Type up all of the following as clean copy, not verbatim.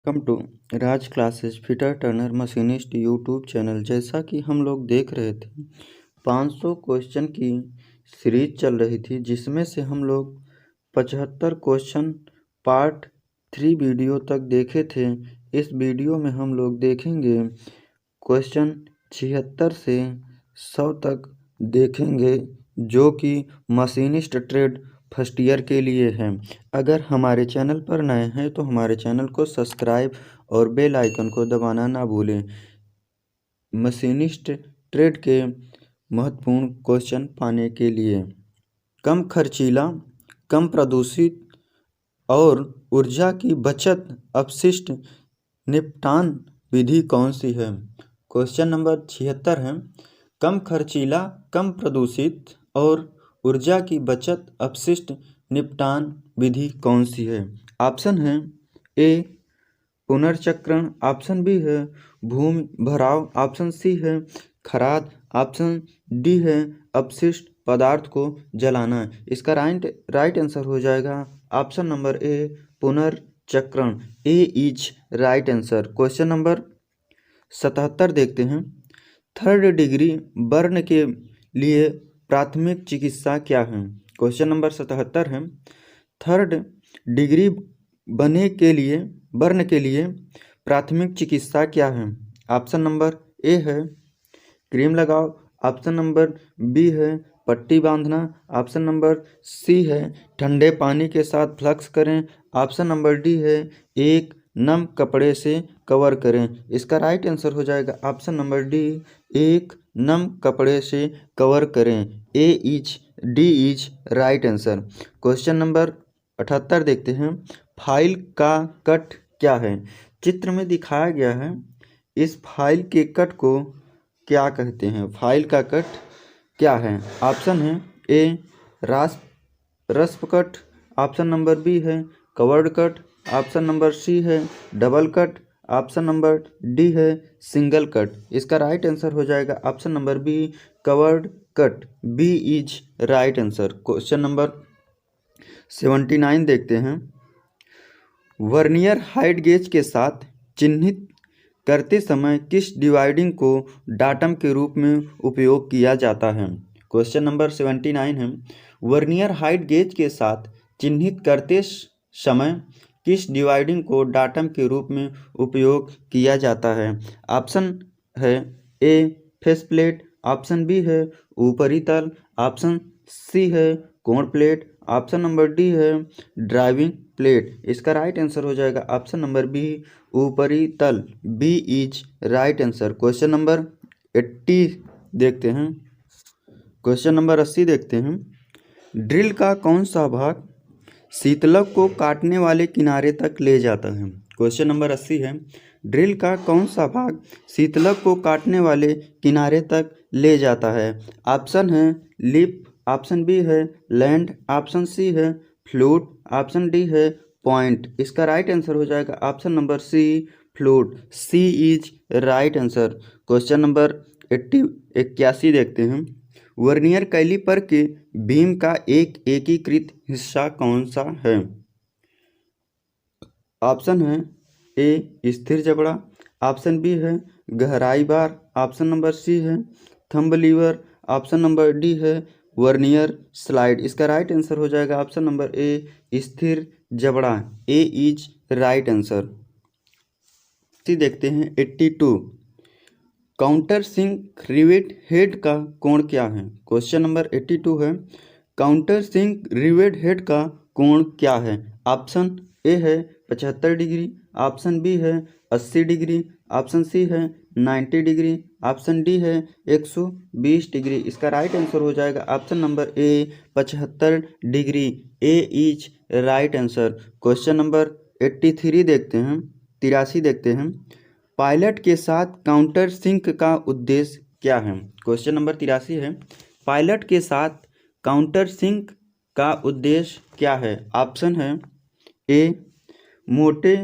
Welcome to Raj classes fitter turner machinist YouTube channel. जैसा कि हम लोग देख रहे थे 500 क्वेश्चन की सीरीज चल रही थी, जिसमें से हम लोग 75 क्वेश्चन पार्ट 3 वीडियो तक देखे थे। इस वीडियो में हम लोग देखेंगे क्वेश्चन 76 से 100 तक देखेंगे, जो कि मशीनिस्ट ट्रेड फर्स्ट ईयर के लिए है। अगर हमारे चैनल पर नए हैं तो हमारे चैनल को सब्सक्राइब और बेल आइकन को दबाना ना भूलें। मशीनिस्ट ट्रेड के महत्वपूर्ण क्वेश्चन पाने के लिए कम खर्चीला, कम प्रदूषित और ऊर्जा की बचत अपशिष्ट निपटान विधि कौन सी है। क्वेश्चन नंबर 76 है, कम खर्चीला, कम प्रदूषित और ऊर्जा की बचत अपशिष्ट निपटान विधि कौन सी है। ऑप्शन है ए पुनर्चक्रण, ऑप्शन बी है भूमि भराव, ऑप्शन सी है खराद, ऑप्शन डी है अपशिष्ट पदार्थ को जलाना। इसका राइट आंसर हो जाएगा ऑप्शन नंबर ए पुनर्चक्रण। A is right answer. Question number 77 देखते हैं, थर्ड डिग्री बर्न के लिए प्राथमिक चिकित्सा क्या है। क्वेश्चन नंबर 77 है, थर्ड डिग्री बर्न के लिए प्राथमिक चिकित्सा क्या है। ऑप्शन नंबर ए है क्रीम लगाओ, ऑप्शन नंबर बी है पट्टी बांधना, ऑप्शन नंबर सी है ठंडे पानी के साथ फ्लक्स करें, ऑप्शन नंबर डी है एक नम कपड़े से कवर करें। इसका राइट आंसर हो जाएगा ऑप्शन नंबर डी, एक नम कपड़े से कवर करें। D is right answer. Question number 78 देखते हैं, फाइल का कट क्या है। चित्र में दिखाया गया है, इस फाइल के कट को क्या कहते हैं। फाइल का कट क्या है। ऑप्शन है A rasp cut, option number B है covered cut, option number C है double cut, option number D है सिंगल कट। इसका राइट आंसर हो जाएगा option number B covered cut. B is right answer. Question number 79 देखते हैं, vernier height gauge के साथ चिन्हित करते समय किस डिवाइडिंग को डाटम के रूप में उपयोग किया जाता है। क्वेश्चन नंबर 79 है, वर्नियर हाइट गेज के साथ चिन्हित करते समय किस डिवाइडिंग को डाटम के रूप में उपयोग किया जाता है। ऑप्शन है A face plate, option B है ऊपरी तल, ऑप्शन सी है कोण प्लेट, ऑप्शन नंबर डी है ड्राइविंग प्लेट। इसका राइट आंसर हो जाएगा ऑप्शन नंबर बी ऊपरी तल। B is right answer. Question number 80 देखते हैं, क्वेश्चन नंबर 80 देखते हैं, ड्रिल का कौन सा भाग शीतलक को काटने वाले किनारे तक ले जाता है। क्वेश्चन नंबर 80 है, ड्रिल का कौन सा भाग शीतलक को काटने वाले किनारे तक ले जाता है। ऑप्शन है लिप, ऑप्शन बी है लैंड, ऑप्शन सी है फ्लूट, ऑप्शन डी है पॉइंट। इसका राइट आंसर हो जाएगा option number C flute. C is right answer. Question number 81 देखते हैं, वर्नियर कैलिपर के बीम का एक एकीकृत हिस्सा कौन सा है। ऑप्शन है ए स्थिर जबड़ा, ऑप्शन बी है गहराई बार, ऑप्शन नंबर सी है thumb lever, option number D है वर्नियर स्लाइड। इसका राइट आंसर हो जाएगा ऑप्शन नंबर ए स्थिर जबड़ा। A is right answer. देखते हैं 82, काउंटर सिंक रिवेट हेड का कोण क्या है। क्वेश्चन नंबर 82 है, काउंटर सिंक रिवेट हेड का कोण क्या है। ऑप्शन ए है 75 डिग्री, ऑप्शन बी है 80 डिग्री, ऑप्शन सी है 90 डिग्री, ऑप्शन डी है 120 डिग्री। इसका राइट आंसर हो जाएगा option number A 75 degree. A is right answer. Question number 83 देखते हैं, 83 देखते हैं, पायलट के साथ काउंटर सिंक का उद्देश्य क्या है। क्वेश्चन नंबर 83 है, पायलट के साथ काउंटर सिंक का उद्देश्य क्या है। ऑप्शन है ए मोटे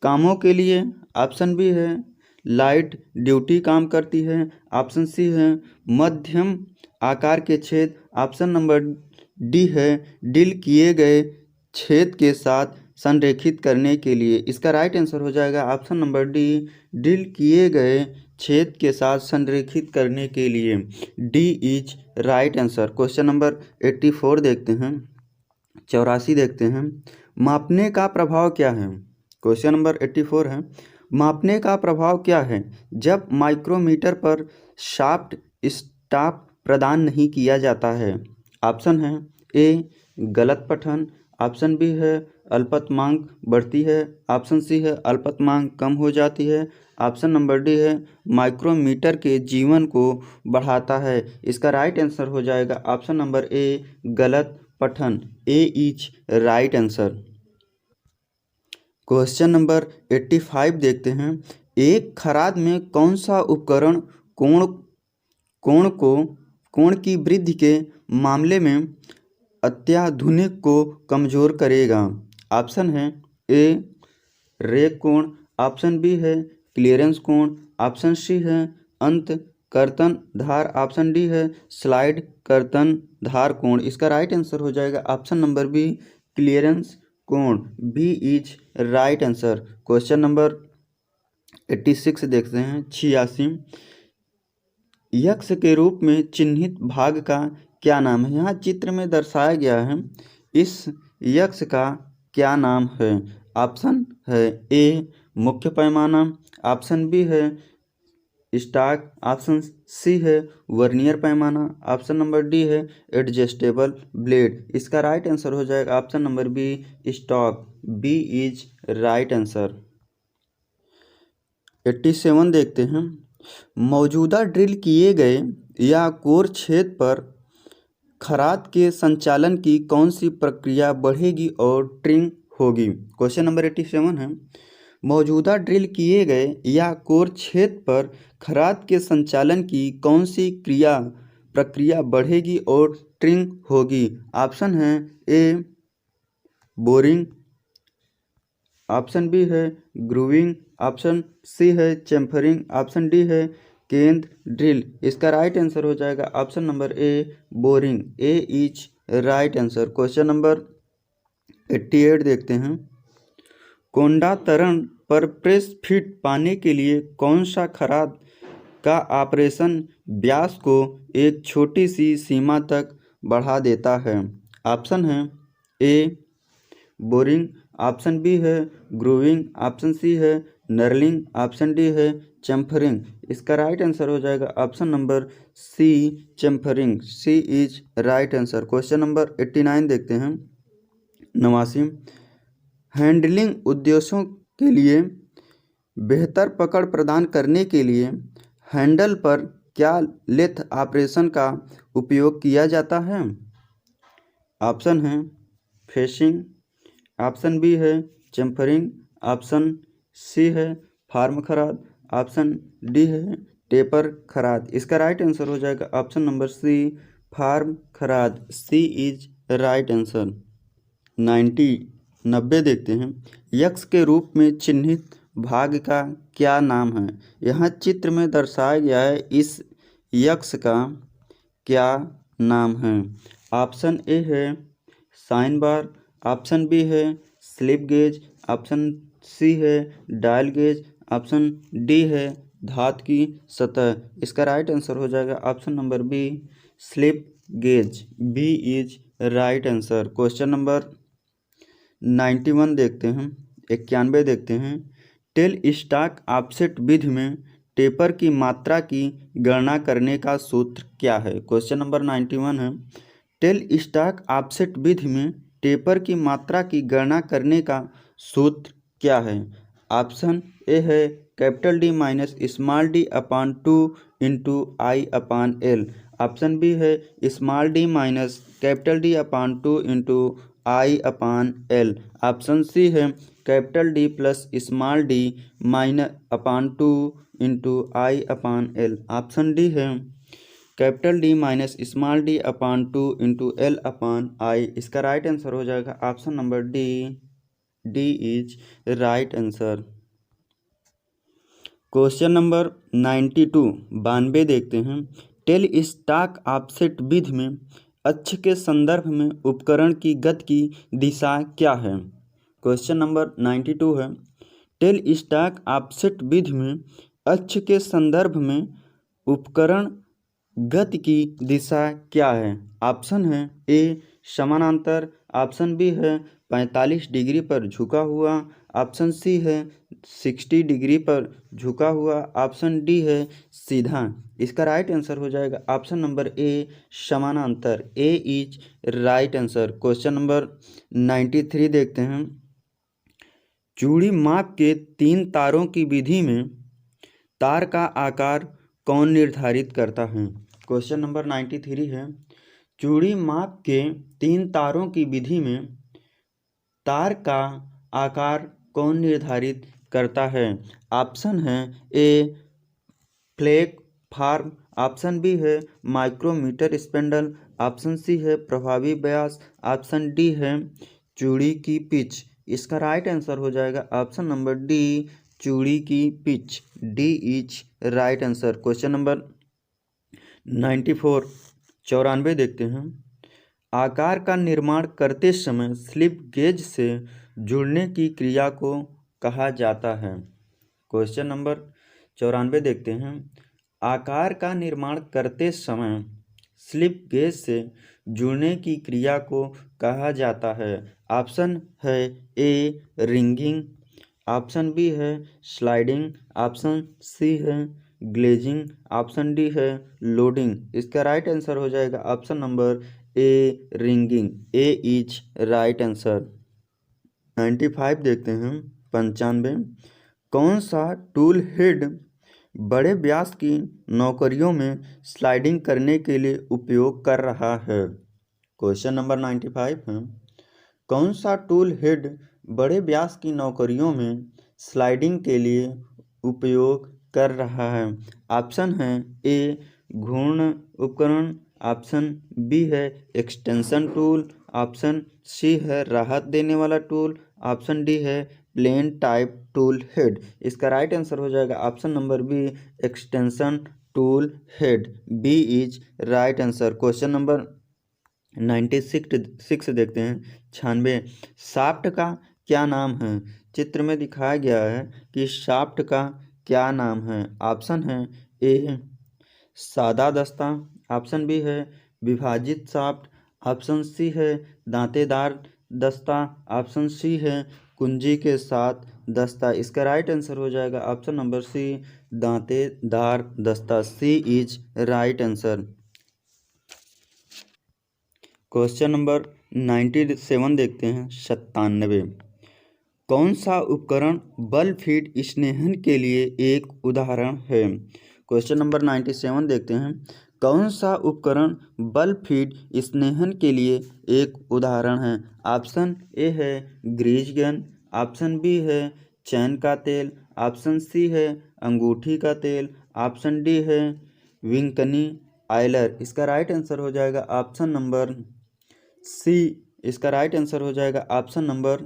कामों के लिए, ऑप्शन बी है लाइट ड्यूटी काम करती है, ऑप्शन सी है मध्यम आकार के छेद, ऑप्शन नंबर डी है डील किए गए छेद के साथ संरेखित करने के लिए। इसका राइट आंसर हो जाएगा ऑप्शन नंबर डी, ड्रिल किए गए छेद के साथ संरेखित करने के लिए। D is right answer. Question number 84 देखते हैं, 84 देखते हैं। मापने का प्रभाव क्या है? क्वेश्चन नंबर 84 है, मापने का प्रभाव क्या है जब माइक्रोमीटर पर शाफ्ट स्टाफ प्रदान नहीं किया जाता है? ऑप्शन है ए गलत पठन, ऑप्शन बी है अल्पतमांक बढ़ती है, ऑप्शन सी है अल्पतमांक कम हो जाती है, ऑप्शन नंबर डी है माइक्रोमीटर के जीवन को बढ़ाता है। इसका राइट आंसर हो जाएगा ऑप्शन नंबर ए गलत पठन। A is right answer. Question number 85 देखते हैं। एक खराद में कौन सा उपकरण कोण की वृद्धि के मामले में अत्याधुनिक को कमजोर करेगा? ऑप्शन है ए रेक कोण, ऑप्शन बी है क्लियरेंस कोण, ऑप्शन सी है अंत कर्तन धार, ऑप्शन डी है स्लाइड कर्तन धार कोण। इसका राइट आंसर हो जाएगा ऑप्शन नंबर बी क्लियरेंस कोण। B is right answer. Question number 86 देखते हैं, 86। यक्ष के रूप में चिन्हित भाग का क्या नाम है? यहाँ चित्र में दर्शाया गया है, इस यक्ष का क्या नाम है? ऑप्शन है ए मुख्य पैमाना, ऑप्शन बी है स्टॉक, ऑप्शन सी है वर्नियर पैमाना, ऑप्शन नंबर डी है एडजस्टेबल ब्लेड। इसका राइट आंसर हो जाएगा option number B stock. B is right answer. 87 देखते हैं। मौजूदा ड्रिल किए गए या कोर छेद पर खराद के संचालन की कौन सी प्रक्रिया बढ़ेगी और ट्रिम होगी? क्वेश्चन नंबर 87 है, मौजूदा ड्रिल किए गए या कोर छेद पर खराद के संचालन की कौन सी प्रक्रिया बढ़ेगी और ट्रिम होगी? ऑप्शन है ए बोरिंग, ऑप्शन बी है ग्रूविंग, ऑप्शन सी है चैम्फरिंग, ऑप्शन डी है केंद्र ड्रिल। इसका राइट आंसर हो जाएगा option number A boring. A is right answer. Question number 88 देखते हैं। कोंडा तरण पर प्रेस फिट पाने के लिए कौन सा खराद का ऑपरेशन व्यास को एक छोटी सी सीमा तक बढ़ा देता है? ऑप्शन है ए बोरिंग, ऑप्शन बी है ग्रूविंग, ऑप्शन सी है नर्लिंग, ऑप्शन डी है चैम्फरिंग। इसका राइट आंसर हो जाएगा option number C chamfering. C is right answer. Question number 89 देखते हैं, 89। हैंडलिंग उद्देश्यों के लिए बेहतर पकड़ प्रदान करने के लिए हैंडल पर क्या लेथ ऑपरेशन का उपयोग किया जाता है? ऑप्शन है फेसिंग, ऑप्शन बी है चैम्फरिंग, ऑप्शन सी है फार्म खराद, ऑप्शन डी है टेपर खराद। इसका राइट आंसर हो जाएगा ऑप्शन नंबर सी फार्म खराद। C is right answer. 90 देखते हैं। यक्ष के रूप में चिन्हित भाग का क्या नाम है? यहाँ चित्र में दर्शाया गया है, इस यक्ष का क्या नाम है? ऑप्शन ए है साइन बार, ऑप्शन बी है स्लिप गेज, ऑप्शन सी है डायल गेज, ऑप्शन डी है धात की सतह। इसका राइट आंसर हो जाएगा option number B slip gauge. B is right answer. Question number 91 देखते हैं, 91 देखते हैं। टेल स्टॉक ऑफसेट विधि में टेपर की मात्रा की गणना करने का सूत्र क्या है? क्वेश्चन नंबर 91 है, टेल स्टॉक ऑफसेट विधि में टेपर की मात्रा की गणना करने का सूत्र क्या है? ऑप्शन ए है capital D minus small D upon 2 into I upon L, option B है small D minus capital D upon 2 into I upon L, option C है capital D plus small D minus upon 2 into I upon L, option D है capital D minus small D upon 2 into L upon I. इसका right answer हो जाएगा option number D. D is right answer. Question number 92 देखते हैं। Tell stock offset विधि में अक्ष के संदर्भ में उपकरण की गति की दिशा क्या है? क्वेश्चन नंबर 92 है, टेल स्टॉक ऑफसेट विधि में अक्ष के संदर्भ में उपकरण गति की दिशा क्या है? ऑप्शन है ए समानांतर, ऑप्शन बी है 45 डिग्री पर झुका हुआ, ऑप्शन सी है 60 डिग्री पर झुका हुआ, ऑप्शन डी है सीधा। इसका राइट आंसर हो जाएगा ऑप्शन नंबर ए समानांतर। A is right answer. Question number 93 देखते हैं, चूड़ी माप के 3 तारों की विधि में तार का आकार कौन निर्धारित करता है? क्वेश्चन नंबर 93 है, चूड़ी माप के 3 तारों की विधि में तार का आकार कौन निर्धारित करता है? ऑप्शन है ए प्लेटफॉर्म, ऑप्शन बी है माइक्रोमीटर स्पेंडल, ऑप्शन सी है प्रभावी व्यास, ऑप्शन डी है चूड़ी की पिच। इसका राइट आंसर हो जाएगा ऑप्शन नंबर डी चूड़ी की pitch. D is right answer. Question number 94 देखते हैं, आकार का निर्माण करते समय स्लिप गेज से जुड़ने की क्रिया को कहा जाता है? क्वेश्चन नंबर 94 देखते हैं, आकार का निर्माण करते समय स्लिप गेज से जुड़ने की क्रिया को कहा जाता है? ऑप्शन है ए रिंगिंग, ऑप्शन बी है स्लाइडिंग, ऑप्शन सी है ग्लेजिंग, ऑप्शन डी है लोडिंग। इसका राइट आंसर हो जाएगा option number A ringing. A is right answer. 95 देखते हैं, 95, कौन सा टूल हेड बड़े व्यास की नौकरियों में स्लाइडिंग करने के लिए उपयोग कर रहा है? क्वेश्चन नंबर 95 है, कौन सा टूल हेड बड़े व्यास की नौकरियों में स्लाइडिंग के लिए उपयोग कर रहा है? ऑप्शन है ए घूर्ण उपकरण, ऑप्शन बी है एक्सटेंशन टूल, ऑप्शन सी है राहत देने वाला टूल, ऑप्शन डी है प्लेन टाइप टूल हेड। इसका राइट आंसर हो जाएगा option number B extension tool head. B is right answer. Question number 96 देखते हैं, 96, शाफ्ट का क्या नाम है? चित्र में दिखाया गया है कि शाफ्ट का क्या नाम है? ऑप्शन है ए सादा दस्ता, ऑप्शन बी है विभाजित शाफ्ट, ऑप्शन सी है दांतेदार दस्ता, ऑप्शन सी है कुंजी के साथ दस्ता। इसका राइट आंसर हो जाएगा ऑप्शन नंबर सी दांतेदार दस्ता। C is right answer. Question number 97 देखते हैं, 97, कौन सा उपकरण बल फीड स्नेहन के लिए एक उदाहरण है? क्वेश्चन नंबर 97 देखते हैं, कौन सा उपकरण बल फीड स्नेहन के लिए एक उदाहरण है? ऑप्शन ए है ग्रीज गन, ऑप्शन बी है चैन का तेल, ऑप्शन सी है अंगूठी का तेल, ऑप्शन डी है विंकनी आयलर। इसका राइट आंसर हो जाएगा ऑप्शन नंबर सी। इसका राइट आंसर हो जाएगा option number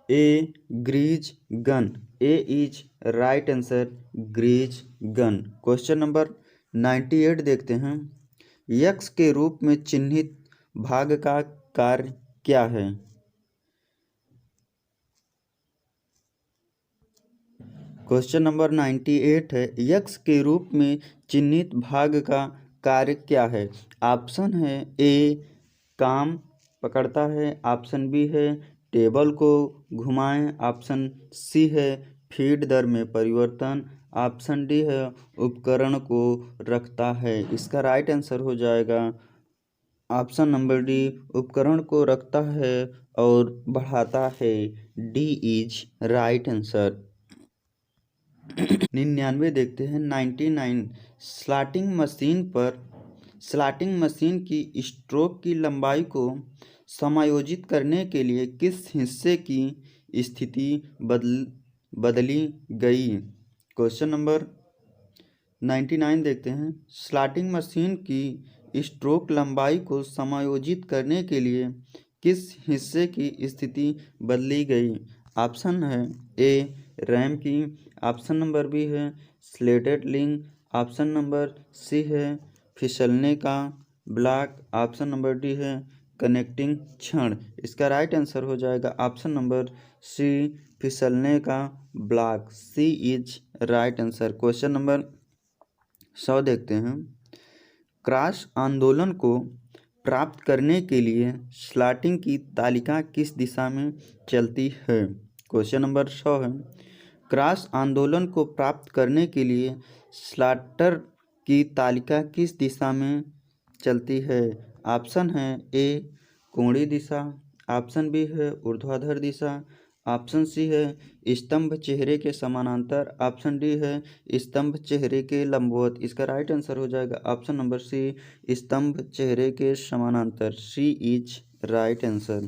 A grease gun. A is right answer grease gun. Question number 98 देखते हैं, यक्स के रूप में चिन्हित भाग का कार्य क्या है? क्वेश्चन नंबर 98 है, यक्स के रूप में चिन्हित भाग का कार्य क्या है? ऑप्शन है ए काम पकड़ता है, ऑप्शन बी है टेबल को घुमाएं, ऑप्शन सी है फीड दर में परिवर्तन, ऑप्शन डी है उपकरण को रखता है। इसका राइट आंसर हो जाएगा ऑप्शन नंबर डी उपकरण को रखता है और बढ़ाता है। D is right answer. 99 देखते हैं, 99, स्लॉटिंग मशीन की स्ट्रोक की लंबाई को समायोजित करने के लिए किस हिस्से की स्थिति बदली गई? क्वेश्चन नंबर 99 देखते हैं, स्लॉटिंग मशीन की स्ट्रोक लंबाई को समायोजित करने के लिए किस हिस्से की स्थिति बदली गई? ऑप्शन है ए रैम की, ऑप्शन नंबर बी है slotted link, option number C है फिसलने का ब्लॉक, ऑप्शन नंबर डी है कनेक्टिंग छड़। इसका राइट आंसर हो जाएगा ऑप्शन नंबर सी फिसलने का block. C is right answer. Question number 100 देखते हैं। क्रॉस आंदोलन को प्राप्त करने के लिए स्लॉटिंग की तालिका किस दिशा में चलती है। क्वेश्चन नंबर 100 है। क्रॉस आंदोलन को प्राप्त करने के लिए स्लॉटर की तालिका किस दिशा में चलती है। ऑप्शन है ए कोणीय दिशा, ऑप्शन बी है ऊर्ध्वाधर दिशा, ऑप्शन सी है स्तंभ चेहरे के समानांतर, ऑप्शन डी है स्तंभ चेहरे के लंबवत। इसका राइट आंसर हो जाएगा ऑप्शन नंबर सी स्तंभ चेहरे के समानांतर। सी इज राइट आंसर।